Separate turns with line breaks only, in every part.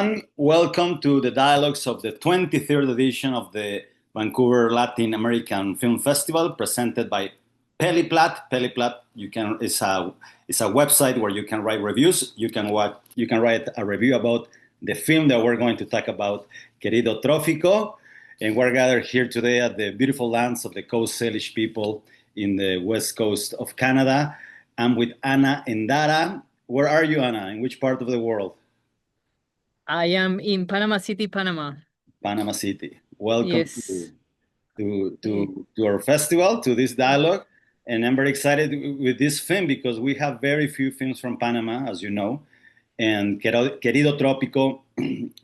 everyone. Welcome to the dialogues of the 23rd edition of the Vancouver Latin American Film Festival, presented by Peliplat. Peliplat, is a website where you can write reviews. You can write a review about the film that we're going to talk about, Querido Trópico, and we're gathered here today at the beautiful lands of the Coast Salish people in the west coast of Canada. I'm with Ana Endara. Where are you, Ana? In which part of the world?
I am in Panama City, Panama.
Panama City. Welcome
Yes.
to our festival, to this dialogue. And I'm very excited with this film because we have very few films from Panama, as you know. And Querido Trópico,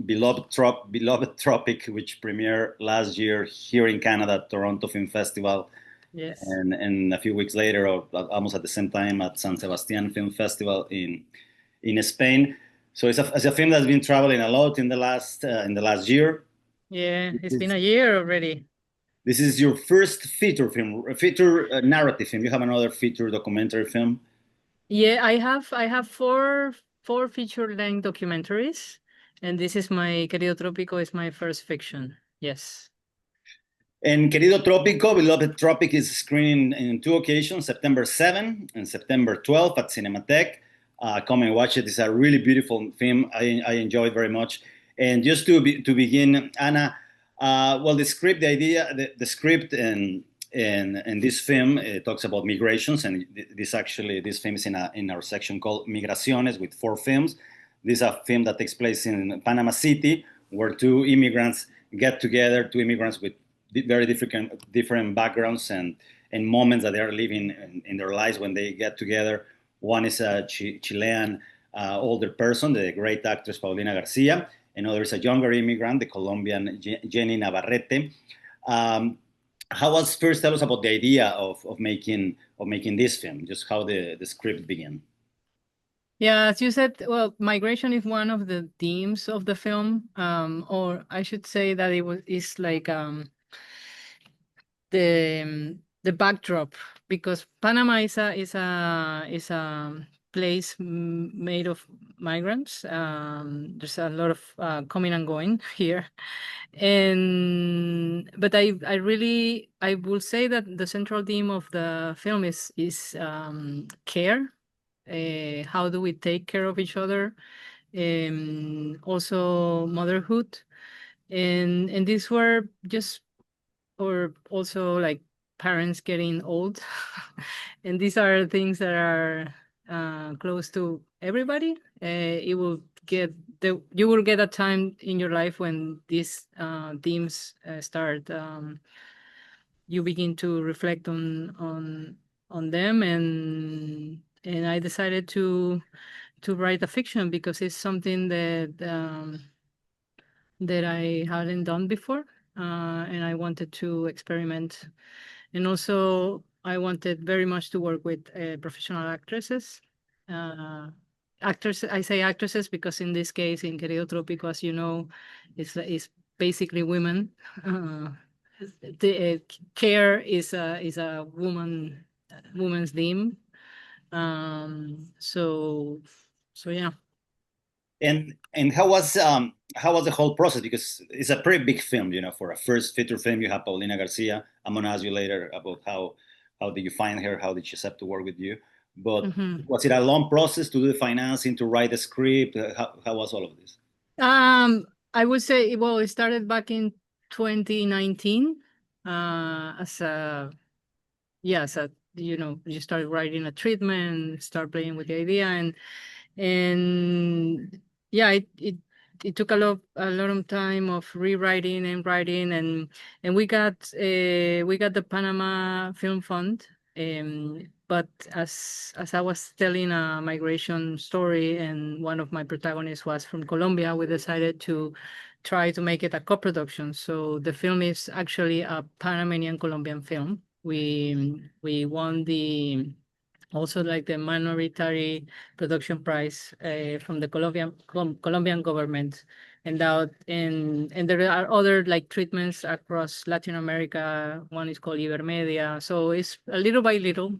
Beloved Tropic, which premiered last year here in Canada, Toronto Film Festival.
Yes.
And a few weeks later, or almost at the same time, at San Sebastian Film Festival in Spain. So it's a film that's been traveling a lot in the last year.
Yeah, it's been a year already.
This is your first feature film, narrative film. You have another feature documentary film.
Yeah, I have four feature-length documentaries, and this is my Querido Trópico is my first fiction. Yes.
And Querido Trópico, Beloved Tropic, is screening in two occasions, September 7 and September 12 at Cinematheque. Come and watch it. It's a really beautiful film. I enjoy it very much. And just to begin, Ana, well, the script, the script and this film talks about migrations, and this film is in our section called Migraciones with four films. This is a film that takes place in Panama City, where two immigrants get together, two immigrants with very different backgrounds and moments that they are living in their lives when they get together. One is a Chilean older person, the great actress Paulina Garcia. Another is a younger immigrant, the Colombian Jenny Navarrete. First tell us about the idea of making this film, just how the script began.
Yeah, as you said, well, migration is one of the themes of the film, or I should say that it's like the backdrop, because Panama is a place made of migrants. There's a lot of coming and going here, but I will say that the central theme of the film is care. How do we take care of each other? Also motherhood, and these were just, or also like parents getting old. And these are things that are close to everybody. You will get a time in your life when these themes start. You begin to reflect on them, and I decided to write a fiction because it's something that I hadn't done before, and I wanted to experiment. And also, I wanted very much to work with professional actresses. I say actresses because in this case, in Querido Trópico, as you know, it's basically women. The care is a woman's theme. So yeah.
And how was the whole process? Because it's a pretty big film, for a first feature film. You have Paulina Garcia. I'm gonna ask you later about how did you find her? How did she accept to work with you? But was it a long process to do the financing, to write the script? How was all of this?
I would say, well, it started back in 2019 as a you start writing a treatment, start playing with the idea, and yeah, it took a lot of time of rewriting and writing, and we got the Panama Film Fund. But as I was telling a migration story, and one of my protagonists was from Colombia, we decided to try to make it a co-production. So the film is actually a Panamanian Colombian film. We won also like the minority production prize from the Colombian government, and there are other like treatments across Latin America. One is called Ibermedia. So it's a little by little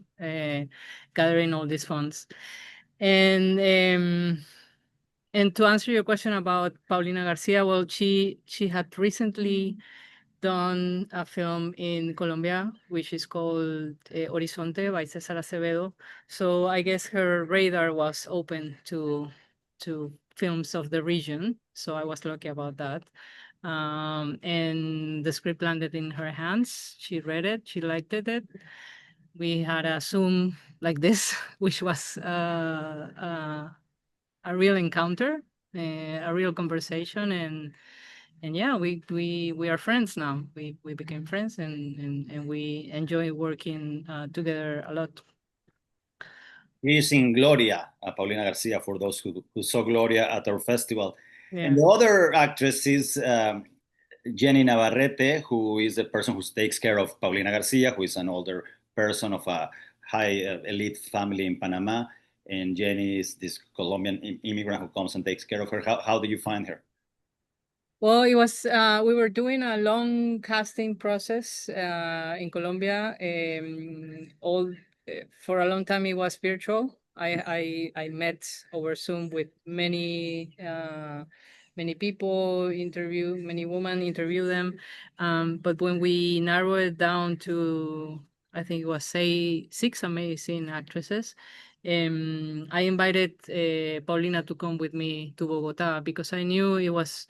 gathering all these funds, and And to answer your question about Paulina Garcia, well, she had recently done a film in Colombia, which is called Horizonte by Cesar Acevedo. So I guess her radar was open to films of the region. So I was lucky about that. And the script landed in her hands. She read it. She liked it. We had a Zoom like this, which was a real encounter, a real conversation, and yeah, we are friends now. We became friends, and we enjoy working together a lot.
He's in Gloria, Paulina Garcia, for those who saw Gloria at our festival. And
Yeah.
the other actress is Jenny Navarrete, who is the person who takes care of Paulina Garcia, who is an older person of a high elite family in Panama. And Jenny is this Colombian immigrant who comes and takes care of her. How do you find her?
Well, it was we were doing a long casting process in Colombia. All for a long time it was virtual. I met over Zoom with many people, many women, interview them. But when we narrow it down to, I think it was say 6 amazing actresses. I invited Paulina to come with me to Bogota because I knew it was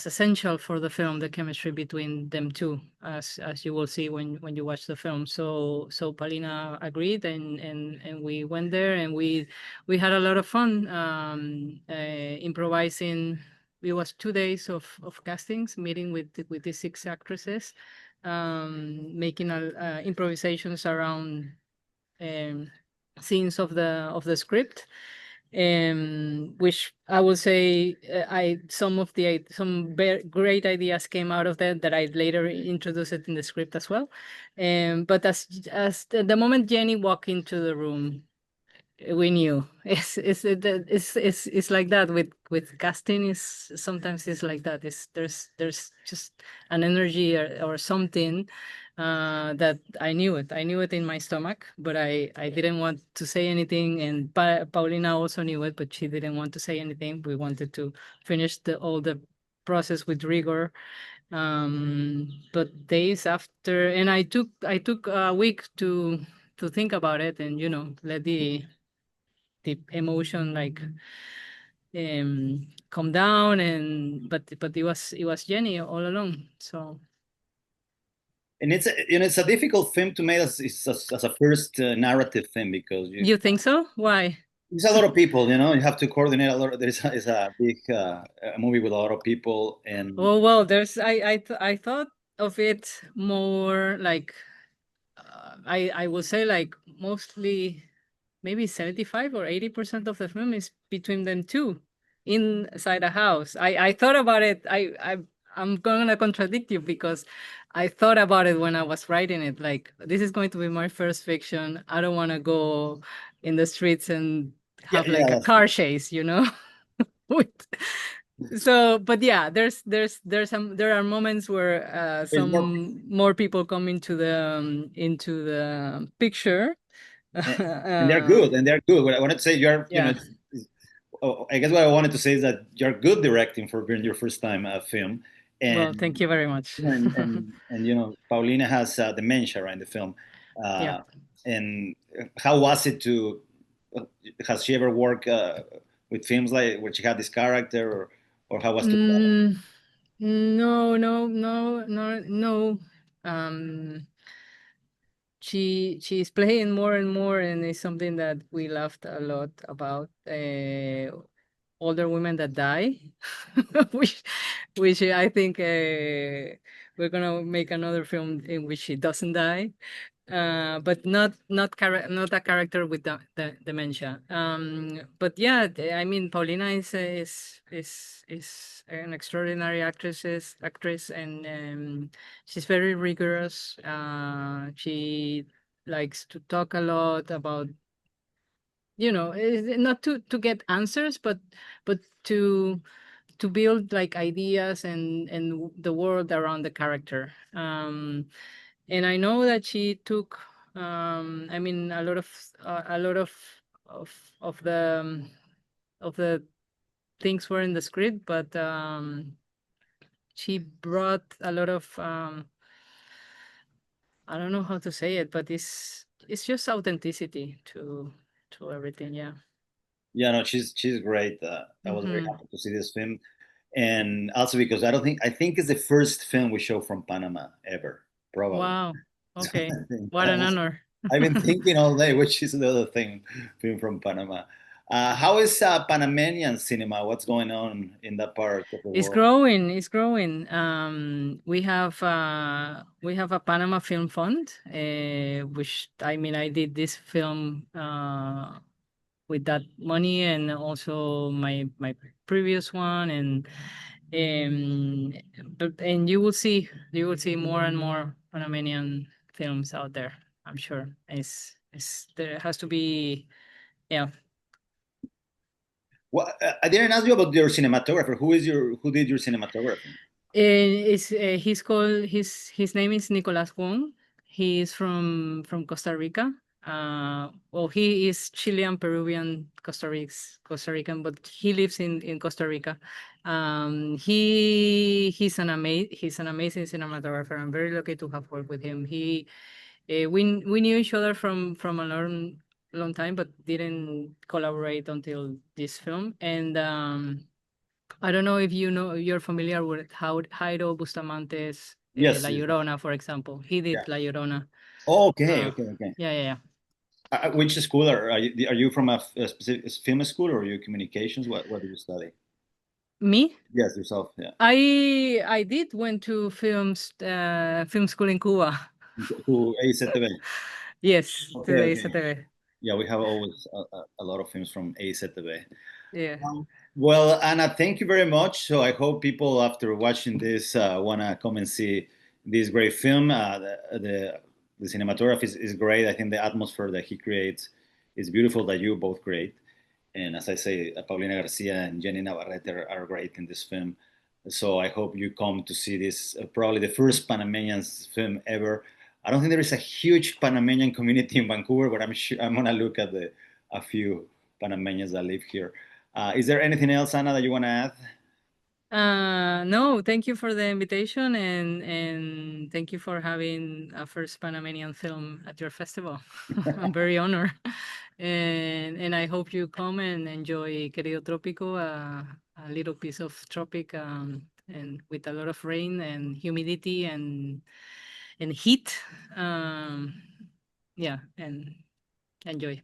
essential for the film, the chemistry between them two, as you will see when you watch the film. So Paulina agreed, and we went there, and we had a lot of fun improvising. It was 2 days of castings, meeting with these 6 actresses, making improvisations around um, scenes of the script, which I will say I some great ideas came out of that I later introduced it in the script as well. But as the moment Jenny walked into the room, we knew it's like that with casting. Is sometimes it's like that. There's just an energy or something that I knew it in my stomach, but I didn't want to say anything, and Paulina also knew it, but she didn't want to say anything. We wanted to finish all the process with rigor. But days after, and I took a week to think about it, and let the emotion like calm down, and but it was Jenny all along. So
And it's a difficult film to make as a first narrative film because
you think so? Why?
there's a lot of people. You have to coordinate a lot. It's a big a movie with a lot of people, and
Oh well, there's I thought of it more like I would say like mostly maybe 75 or 80% of the film is between them two inside a house. I thought about it. I'm gonna contradict you because I thought about it when I was writing it. Like, this is going to be my first fiction. I don't want to go in the streets and
yeah,
have
yeah,
like a
that's true.
car chase, With- so, but yeah, there are moments where
There's more,
some more people come into the picture.
and they're
uh,
good, and they're good. What I wanted to say,
yeah.
I guess what I wanted to say is that you're good directing for being your first time film,
Well, thank
and
you very much.
Paulina has dementia, right, in the film,
Yeah.
uh, and how was it to? Has she ever worked with films like where she had this character, or how was to?
Mm, no, no, no, no, no. Um, she's playing more and more, and it's something that we laughed a lot about. Older women that die, which which I think we're gonna make another film in which she doesn't die, but not a character with the dementia. But yeah, I mean, Paulina is an extraordinary actress, and she's very rigorous. She likes to talk a lot about, not to get answers, but to build like ideas and the world around the character. And I know that she took, I mean, a lot of of of the of the things were in the script, but she brought a lot of I don't know how to say it, but it's just authenticity to everything. Yeah.
Yeah, no, she's great. I was very happy to see this film, and also because I think it's the first film we show from Panama ever, probably.
Wow.
So
Okay. What an honor.
I've been thinking all day, which is the other thing, film from Panama. How is Panamanian cinema? What's going on in that part of the
It's
world?
growing. It's growing. We have a Panama Film Fund, which I mean I did this film with that money, and also my previous one, um, and you will see more and more Panamanian films out there. I'm sure it's there has to be, yeah.
Well, I didn't ask you about your cinematographer. Who did your cinematography?
He's called his name is Nicolas Wong. He is from Costa Rica. Well, he is Chilean, Peruvian, Costa Rican, but he lives in Costa Rica. He's an amazing cinematographer. I'm very lucky to have worked with him. We knew each other from a long time, but didn't collaborate until this film. And I don't know if you're familiar with how Jairo Bustamante's
Yes,
La
yes.
Llorona, for example. He
Yeah.
did La Llorona.
Oh, okay,
Uh,
okay, okay.
yeah, yeah, yeah.
Which school are you from a specific film school or are you communications? What do you study?
Me?
Yes, yourself. Yeah.
I did went to film school in Cuba.
To AZTV.
Yes, to
Okay,
the
okay.
ICTV.
Yeah, we have always a lot of films from AZTV.
Yeah.
Well, Anna, thank you very much. So I hope people, after watching this, want to come and see this great film. The cinematography is great. I think the atmosphere that he creates is beautiful, that you both create. And as I say, Paulina Garcia and Jenny Navarrete are great in this film. So I hope you come to see this, probably the first Panamanian film ever. I don't think there is a huge Panamanian community in Vancouver, but I'm sure I'm gonna look at a few Panamanians that live here. Is there anything else, Anna, that you want to add?
No, thank you for the invitation, and thank you for having a first Panamanian film at your festival. I'm very honored. And I hope you come and enjoy Querido Trópico, a little piece of tropic, and with a lot of rain and humidity and heat. Um, yeah, and enjoy.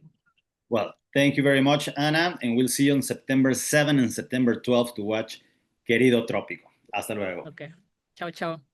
Well, thank you very much, Anna, and we'll see you on September 7 and September 12 to watch Querido Trópico. Hasta luego.
Okay. Ciao, ciao.